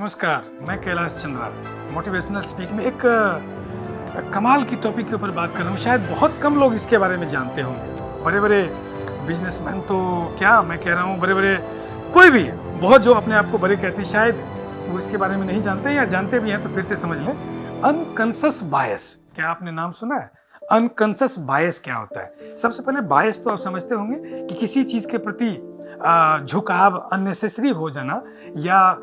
नमस्कार, मैं Kailash Chandra motivational speak में एक कमाल की टॉपिक के ऊपर बात कर रहा हूँ। शायद बहुत कम लोग इसके बारे में जानते होंगे। बड़े बड़े बिजनेसमैन तो क्या मैं कह रहा हूँ, बड़े बड़े कोई भी है, बहुत जो अपने आप को बड़े कहते हैं, शायद वो इसके बारे में नहीं जानते, या जानते भी हैं तो फिर से समझ लें। अनकॉन्शियस बायस, क्या आपने नाम सुना है? अनकॉन्शियस बायस क्या होता है? सबसे पहले बायस तो आप समझते होंगे कि किसी चीज़ के प्रति झुकाव, अननेसेसरी हो जाना, या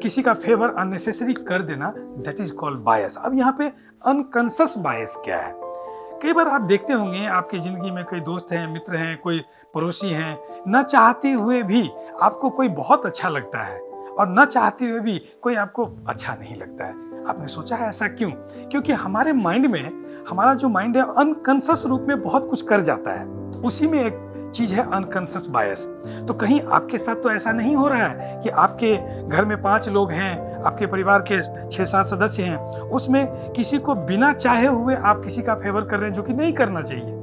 किसी का फेवर अननेसेसरी कर देना, दैट इज कॉल्ड बायस। अब यहाँ पे अनकॉन्शियस बायस क्या है? कई बार आप देखते होंगे आपकी जिंदगी में कई दोस्त हैं, मित्र हैं, कोई पड़ोसी हैं, न चाहते हुए भी आपको कोई बहुत अच्छा लगता है और न चाहते हुए भी कोई आपको अच्छा नहीं लगता है। आपने सोचा है ऐसा क्यों? क्योंकि हमारे माइंड में, हमारा जो माइंड है अनकॉन्शियस रूप में बहुत कुछ कर जाता है, तो उसी में एक चीज है अनकॉन्शियस बायस। तो कहीं आपके साथ तो ऐसा नहीं हो रहा है कि आपके घर में 5 लोग हैं, आपके परिवार के 6-7 सदस्य हैं, उसमें किसी को बिना चाहे हुए आप किसी का फेवर कर रहे हैं, जो कि नहीं करना चाहिए,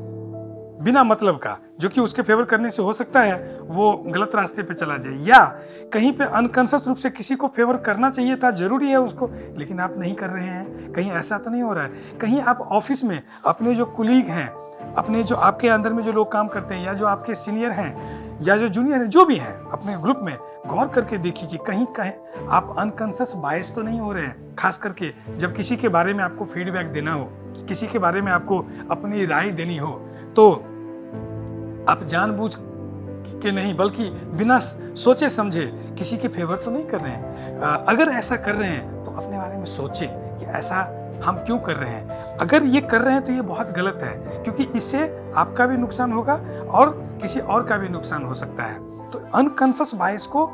बिना मतलब का, जो कि उसके फेवर करने से हो सकता है वो गलत रास्ते पे चला जाए, या कहीं पे अनकॉन्शियस रूप से किसी को फेवर करना चाहिए था, जरूरी है उसको, लेकिन आप नहीं कर रहे हैं। कहीं ऐसा तो नहीं हो रहा है? कहीं आप ऑफिस में अपने जो कुलीग हैं, अपने जो आपके अंदर में जो लोग काम करते हैं, या जो आपके सीनियर हैं या जो जूनियर हैं, जो भी हैं अपने ग्रुप में, गौर करके देखिए कि कहीं कहीं आप अनकॉन्शियस बायस तो नहीं हो रहे हैं। खास करके जब किसी के बारे में आपको फीडबैक देना हो, किसी के बारे में आपको अपनी राय देनी हो, तो आप जानबूझ के नहीं बल्कि बिना सोचे समझे किसी के फेवर तो नहीं कर रहे हैं। अगर ऐसा कर रहे हैं तो अपने बारे में सोचें कि ऐसा हम क्यों कर रहे हैं। अगर ये कर रहे हैं तो ये बहुत गलत है, क्योंकि इससे आपका भी नुकसान होगा और किसी और का भी नुकसान हो सकता है। तो अनकॉन्शियस बायस को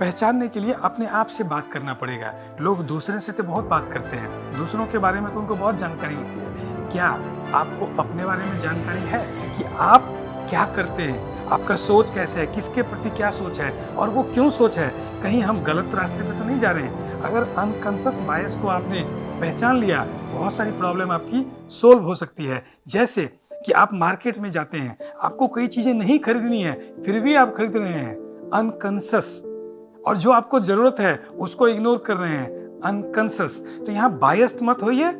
पहचानने के लिए अपने आप से बात करना पड़ेगा। लोग दूसरे से तो बहुत बात करते हैं, दूसरों के बारे में तो उनको बहुत जानकारी होती है। क्या आपको अपने बारे में जानकारी है कि आप क्या करते हैं, आपका सोच कैसे है, किसके प्रति क्या सोच है और वो क्यों सोच है? कहीं हम गलत रास्ते पे तो नहीं जा रहे हैं? अगर अनकॉन्शियस बायस को आपने पहचान लिया, बहुत सारी प्रॉब्लम आपकी सोल्व हो सकती है। जैसे कि आप मार्केट में जाते हैं, आपको कई चीजें नहीं खरीदनी है, फिर भी आप खरीद रहे हैं, अनकॉन्शियस। और जो आपको जरूरत है उसको इग्नोर कर रहे हैं, अनकॉन्शियस। तो यहाँ बायस्ड मत होइए।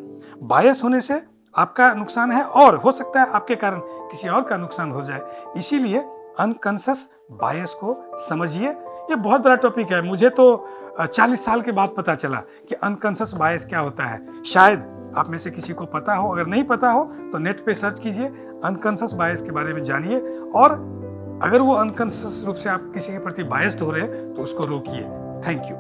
बायस होने से आपका नुकसान है और हो सकता है आपके कारण किसी और का नुकसान हो जाए। इसीलिए अनकॉन्शियस बायस को समझिए। ये बहुत बड़ा टॉपिक है, मुझे तो 40 साल के बाद पता चला कि अनकॉन्शियस बायस क्या होता है। शायद आप में से किसी को पता हो, अगर नहीं पता हो तो नेट पे सर्च कीजिए, अनकॉन्शियस बायस के बारे में जानिए, और अगर वो अनकॉन्शियस रूप से आप किसी के प्रति बायस्ड हो रहे हैं तो उसको रोकिए। Thank you.